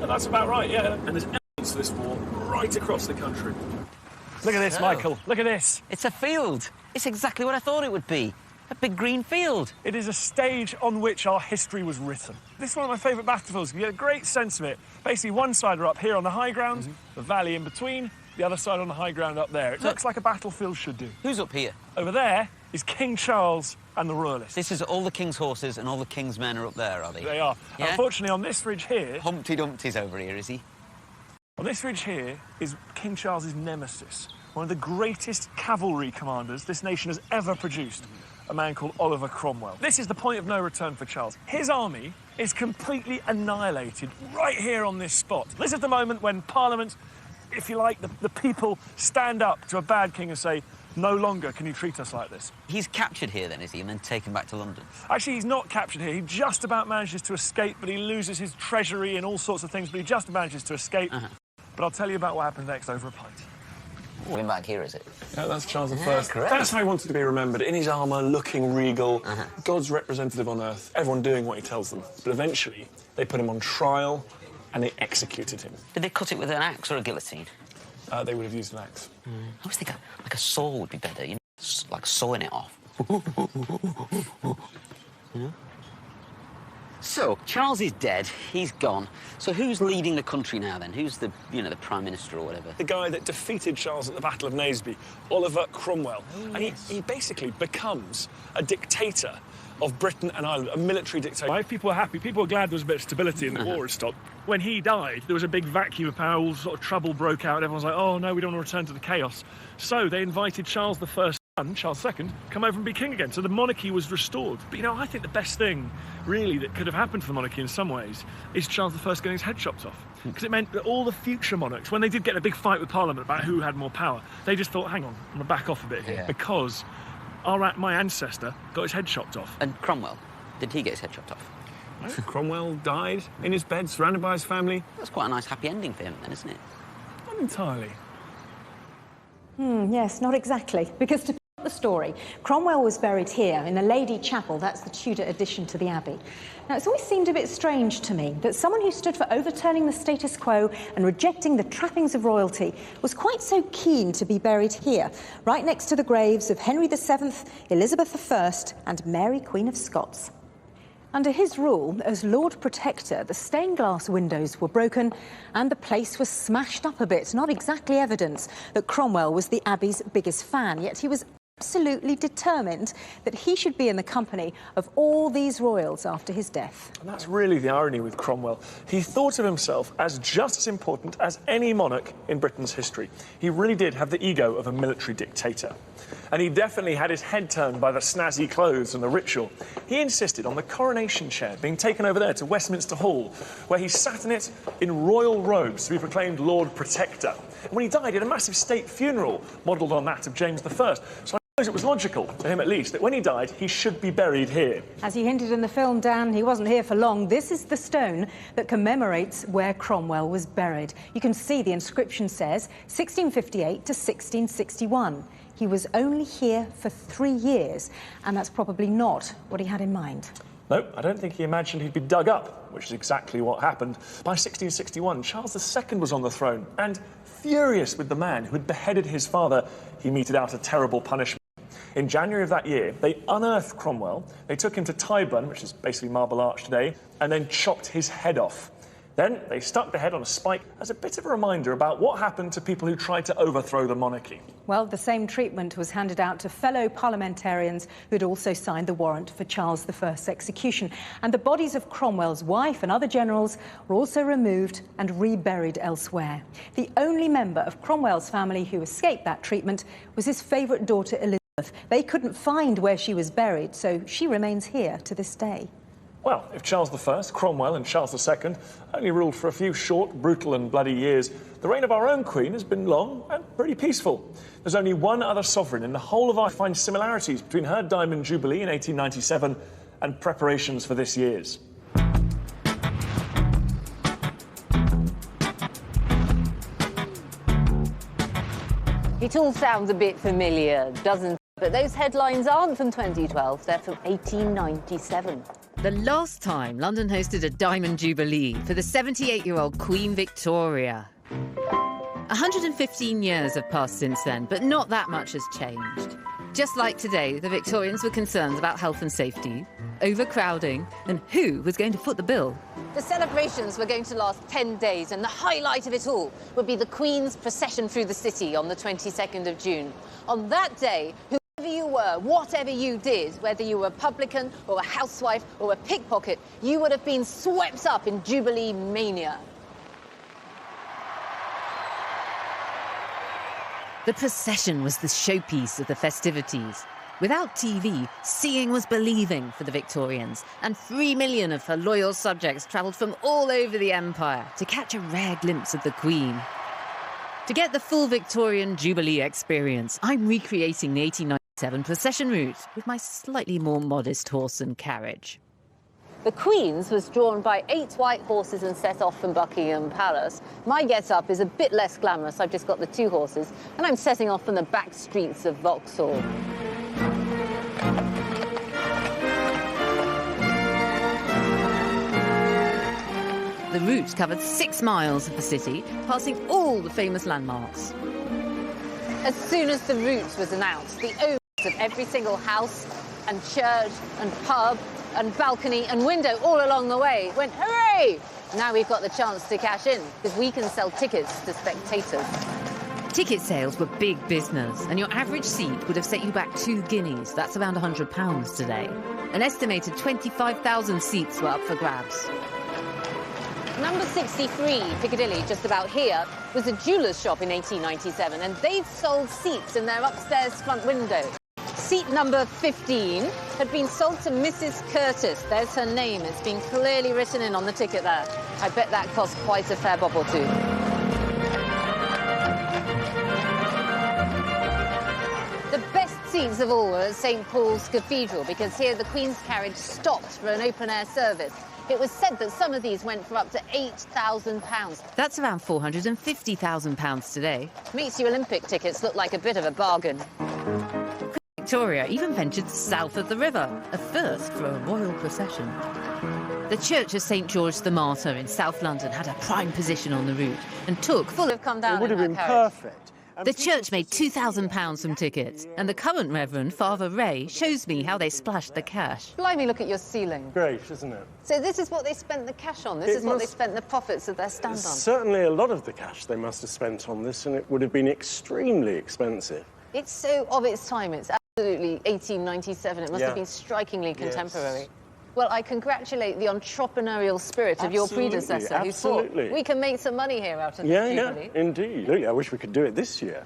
And that's about right, yeah. And there's evidence of this war right across the country. Look at this, Michael. Look at this. It's a field. It's exactly what I thought it would be. A big green field. It is a stage on which our history was written. This is one of my favourite battlefields. You get a great sense of it. Basically, one side are up here on the high ground, the valley in between, the other side on the high ground up there. It looks like a battlefield should do. Who's up here? Over there is King Charles and the royalists. This is all the king's horses and all the king's men are up there, are they? They are. Yeah? Unfortunately, on this ridge here... Humpty Dumpty's over here, is he? On this ridge here is King Charles's nemesis, one of the greatest cavalry commanders this nation has ever produced, a man called Oliver Cromwell. This is the point of no return for Charles. His army is completely annihilated right here on this spot. This is the moment when Parliament, if you like, the people stand up to a bad king and say, no longer can you treat us like this. He's captured here then, is he, and then taken back to London? Actually, he's not captured here. He just about manages to escape, but he loses his treasury and all sorts of things, but he just manages to escape. But I'll tell you about what happens next over a pint. Way back here, is it? Yeah, that's Charles I. Correct. That's how he wanted to be remembered, in his armour, looking regal, God's representative on earth, everyone doing what he tells them. But eventually, they put him on trial and they executed him. Did they cut it with an axe or a guillotine? They would have used an axe. I was thinking, like a saw would be better, like sawing it off. You know? So, Charles is dead, he's gone. So who's leading the country now, then? Who's the, you know, the Prime Minister or whatever? The guy that defeated Charles at the Battle of Naseby, Oliver Cromwell. Oh, and he basically becomes a dictator of Britain and Ireland, a military dictator. People were happy, people were glad there was a bit of stability and the war had stopped. When he died, there was a big vacuum of power, all sort of trouble broke out, and everyone was like, oh no, we don't want to return to the chaos. So they invited Charles I, Charles II, come over and be king again. So the monarchy was restored. But, you know, I think the best thing, really, that could have happened for the monarchy in some ways is Charles I getting his head chopped off. Because it meant that all the future monarchs, when they did get in a big fight with Parliament about who had more power, they just thought, hang on, I'm going to back off a bit here, because my ancestor got his head chopped off. And Cromwell, did he get his head chopped off? Cromwell died in his bed, surrounded by his family. That's quite a nice happy ending for him, then, isn't it? Not entirely. Yes, not exactly. Because to the story, Cromwell was buried here in the Lady Chapel. That's the Tudor addition to the Abbey. Now, it's always seemed a bit strange to me that someone who stood for overturning the status quo and rejecting the trappings of royalty was quite so keen to be buried here, right next to the graves of Henry VII, Elizabeth I and Mary, Queen of Scots. Under his rule, as Lord Protector, the stained glass windows were broken and the place was smashed up a bit. Not exactly evidence that Cromwell was the Abbey's biggest fan, yet he was absolutely determined that he should be in the company of all these royals after his death. And that's really the irony with Cromwell. He thought of himself as just as important as any monarch in Britain's history. He really did have the ego of a military dictator. And he definitely had his head turned by the snazzy clothes and the ritual. He insisted on the coronation chair being taken over there to Westminster Hall, where he sat in it in royal robes to be proclaimed Lord Protector. And when he died, he had a massive state funeral modelled on that of James I. So I suppose it was logical, to him at least, that when he died, he should be buried here. As you hinted in the film, Dan, he wasn't here for long. This is the stone that commemorates where Cromwell was buried. You can see the inscription says 1658 to 1661. He was only here for 3 years, and that's probably not what he had in mind. No, I don't think he imagined he'd be dug up, which is exactly what happened. By 1661, Charles II was on the throne, and furious with the man who had beheaded his father, he meted out a terrible punishment. In January of that year, they unearthed Cromwell, they took him to Tyburn, which is basically Marble Arch today, and then chopped his head off. Then they stuck the head on a spike as a bit of a reminder about what happened to people who tried to overthrow the monarchy. Well, the same treatment was handed out to fellow parliamentarians who'd also signed the warrant for Charles I's execution. And the bodies of Cromwell's wife and other generals were also removed and reburied elsewhere. The only member of Cromwell's family who escaped that treatment was his favourite daughter, Elizabeth. They couldn't find where she was buried, so she remains here to this day. Well, if Charles I, Cromwell and Charles II only ruled for a few short, brutal and bloody years, the reign of our own Queen has been long and pretty peaceful. There's only one other sovereign in the whole of our find similarities between her Diamond Jubilee in 1897 and preparations for this year's. It all sounds a bit familiar, doesn't it? But those headlines aren't from 2012, they're from 1897. The last time London hosted a Diamond Jubilee for the 78-year-old Queen Victoria. 115 years have passed since then, but not that much has changed. Just like today, the Victorians were concerned about health and safety, overcrowding, and who was going to foot the bill. The celebrations were going to last 10 days, and the highlight of it all would be the Queen's procession through the city on the 22nd of June. On that day, whoever you were, whatever you did, whether you were a publican or a housewife or a pickpocket, you would have been swept up in Jubilee mania. The procession was the showpiece of the festivities. Without TV, seeing was believing for the Victorians, and 3 million of her loyal subjects travelled from all over the empire to catch a rare glimpse of the Queen. To get the full Victorian Jubilee experience, I'm recreating the 1897 procession route with my slightly more modest horse and carriage. The Queen's was drawn by 8 white horses and set off from Buckingham Palace. My get-up is a bit less glamorous. I've just got the 2 horses, and I'm setting off from the back streets of Vauxhall. The route covered 6 miles of the city, passing all the famous landmarks. As soon as the route was announced, the of every single house and church and pub and balcony and window all along the way. Went, hooray! Now we've got the chance to cash in, because we can sell tickets to spectators. Ticket sales were big business, and your average seat would have set you back 2 guineas. That's around £100 today. An estimated 25,000 seats were up for grabs. Number 63, Piccadilly, just about here, was a jeweller's shop in 1897, and they'd sold seats in their upstairs front window. Seat number 15 had been sold to Mrs. Curtis. There's her name. It's been clearly written in on the ticket there. I bet that cost quite a fair bob or two. The best seats of all were at St. Paul's Cathedral, because here the Queen's carriage stopped for an open-air service. It was said that some of these went for up to £8,000. That's around £450,000 today. Makes your Olympic tickets look like a bit of a bargain. Victoria even ventured south of the river, a first for a royal procession. The church of St. George the Martyr in South London had a prime position on the route and took full of come down. It would have been perfect. The church made £2,000 from tickets, and the current Reverend, Father Ray, shows me how they splashed the cash. Blimey, look at your ceiling. Great, isn't it? So this is what they spent the cash on? This is what they spent the profits of their stand on? Certainly a lot of the cash they must have spent on this, and it would have been extremely expensive. It's so of its time. It's absolutely 1897. It must have been strikingly contemporary. Yes. Well, I congratulate the entrepreneurial spirit of your predecessor who thought we can make some money here out of the Jubilee. Yeah, indeed. Really, I wish we could do it this year.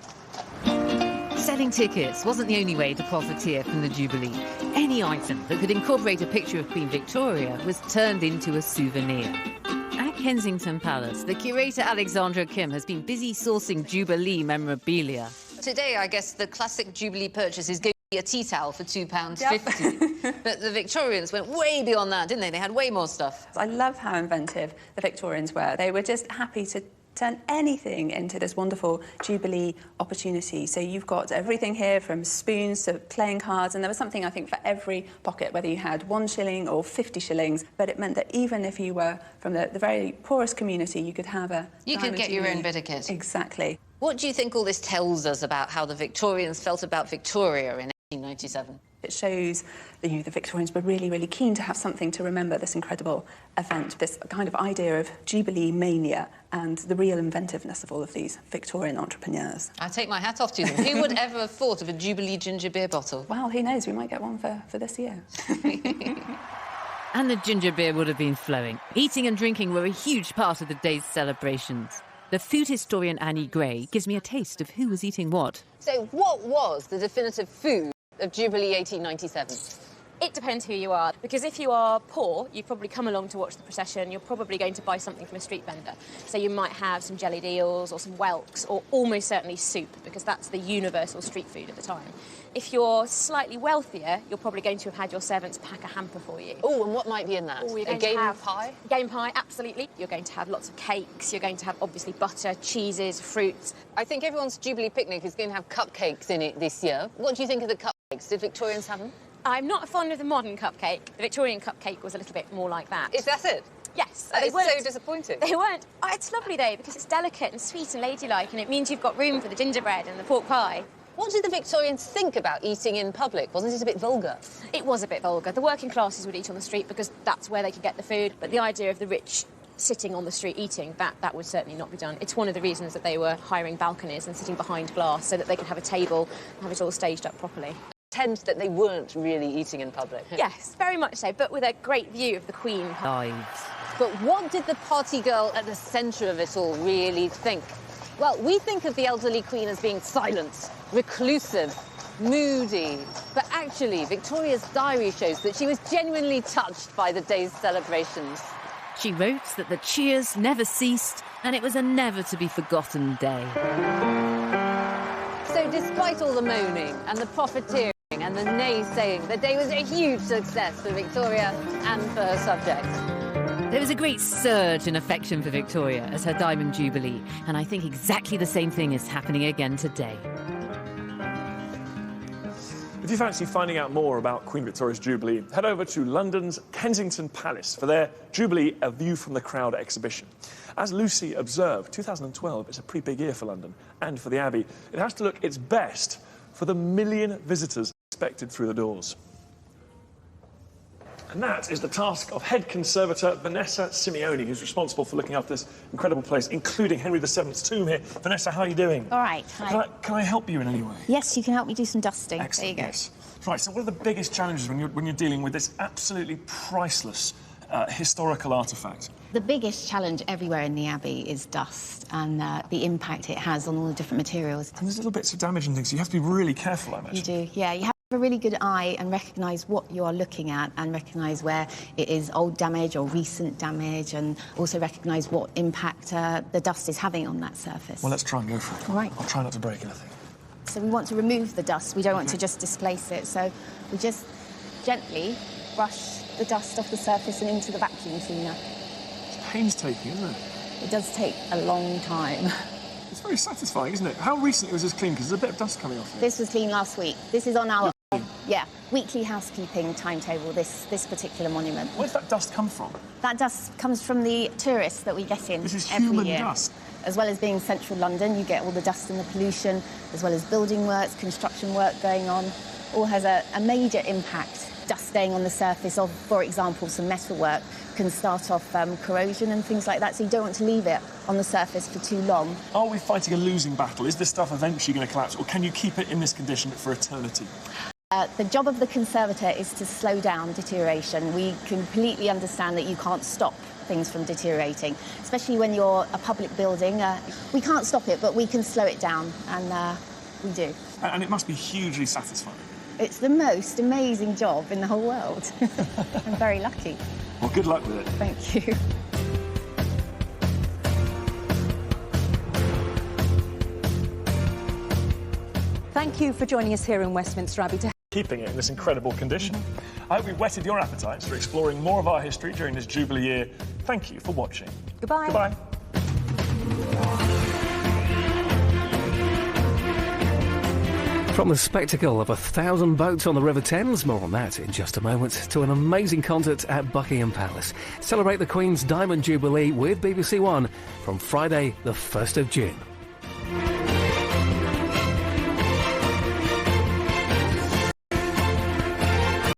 Selling tickets wasn't the only way to profiteer from the Jubilee. Any item that could incorporate a picture of Queen Victoria was turned into a souvenir. At Kensington Palace, the curator Alexandra Kim has been busy sourcing Jubilee memorabilia. Today, I guess the classic Jubilee purchase is going to be a tea towel for £2.50. But the Victorians went way beyond that, didn't they? They had way more stuff. I love how inventive the Victorians were. They were just happy to turn anything into this wonderful Jubilee opportunity. So you've got everything here from spoons to playing cards, and there was something, I think, for every pocket, whether you had 1 shilling or 50 shillings. But it meant that even if you were from the very poorest community, you could have a... You could get your own bit of kit. Exactly. What do you think all this tells us about how the Victorians felt about Victoria in 1897? It shows that the Victorians were really, really keen to have something to remember this incredible event, this kind of idea of Jubilee mania and the real inventiveness of all of these Victorian entrepreneurs. I take my hat off to them. Who would ever have thought of a Jubilee ginger beer bottle? Well, who knows? We might get one for this year. And the ginger beer would have been flowing. Eating and drinking were a huge part of the day's celebrations. The food historian Annie Gray gives me a taste of who was eating what. So what was the definitive food of Jubilee 1897? It depends who you are, because if you are poor, you probably come along to watch the procession, you're probably going to buy something from a street vendor. So you might have some jellied eels or some whelks, or almost certainly soup, because that's the universal street food at the time. If you're slightly wealthier, you're probably going to have had your servants pack a hamper for you. Oh, and what might be in that? A game pie? Game pie, absolutely. You're going to have lots of cakes, you're going to have, obviously, butter, cheeses, fruits. I think everyone's Jubilee picnic is going to have cupcakes in it this year. What do you think of the cupcakes? Did Victorians have them? I'm not fond of the modern cupcake. The Victorian cupcake was a little bit more like that. Is that it? Yes. That is so disappointing. They weren't. Oh, it's lovely, though, because it's delicate and sweet and ladylike, and it means you've got room for the gingerbread and the pork pie. What did the Victorians think about eating in public? Wasn't it a bit vulgar? It was a bit vulgar. The working classes would eat on the street because that's where they could get the food, but the idea of the rich sitting on the street eating, that would certainly not be done. It's one of the reasons that they were hiring balconies and sitting behind glass so that they could have a table and have it all staged up properly. Pretend that they weren't really eating in public. Yes, very much so, but with a great view of the Queen. Lives. But what did the party girl at the centre of it all really think? Well, we think of the elderly Queen as being silent, reclusive, moody. But actually, Victoria's diary shows that she was genuinely touched by the day's celebrations. She wrote that the cheers never ceased and it was a never-to-be-forgotten day. So despite all the moaning and the profiteering and the naysaying, the day was a huge success for Victoria and for her subjects. There was a great surge in affection for Victoria as her Diamond Jubilee, and I think exactly the same thing is happening again today. If you fancy finding out more about Queen Victoria's Jubilee, head over to London's Kensington Palace for their Jubilee A View from the Crowd exhibition. As Lucy observed, 2012 is a pretty big year for London and for the Abbey. It has to look its best for the 1 million visitors inspected through the doors. And that is the task of head conservator Vanessa Simeoni, who's responsible for looking after this incredible place, including Henry VII's tomb here. Vanessa, how are you doing? All right. Hi. Can I help you in any way? Yes, you can help me do some dusting. Excellent, There you go. yes. Right, so what are the biggest challenges when you're dealing with this absolutely priceless historical artefact? The biggest challenge everywhere in the Abbey is dust and the impact it has on all the different materials. And there's little bits of damage and things, so you have to be really careful, I imagine. You do, yeah. You have a really good eye and recognise what you are looking at and recognise where it is old damage or recent damage, and also recognise what impact the dust is having on that surface. Well, let's try and go for it. All right. I'll try not to break anything. So we want to remove the dust. We don't want to just displace it. So we just gently brush the dust off the surface and into the vacuum cleaner. It's painstaking, isn't it? It does take a long time. It's very satisfying, isn't it? How recently was this clean? Because there's a bit of dust coming off here. This was clean last week. This is on our weekly housekeeping timetable, this particular monument. Where's that dust come from? That dust comes from the tourists that we get in This is every human year. dust. As well as being central London, you get all the dust and the pollution, as well as building works, construction work going on. All has a major impact. Dust staying on the surface of, for example, some metalwork can start off corrosion and things like that, so you don't want to leave it on the surface for too long. Are we fighting a losing battle? Is this stuff eventually going to collapse, or can you keep it in this condition for eternity? The job of the conservator is to slow down deterioration. We completely understand that you can't stop things from deteriorating, especially when you're a public building. We can't stop it, but we can slow it down, and we do. And it must be hugely satisfying. It's the most amazing job in the whole world. I'm very lucky. Well, good luck with it. Thank you. Thank you for joining us here in Westminster Abbey. Keeping it in this incredible condition. I hope we've whetted your appetites for exploring more of our history during this Jubilee year. Thank you for watching. Goodbye. Goodbye. From the spectacle of 1,000 boats on the River Thames, more on that in just a moment, to an amazing concert at Buckingham Palace. Celebrate the Queen's Diamond Jubilee with BBC One from Friday the 1st of June.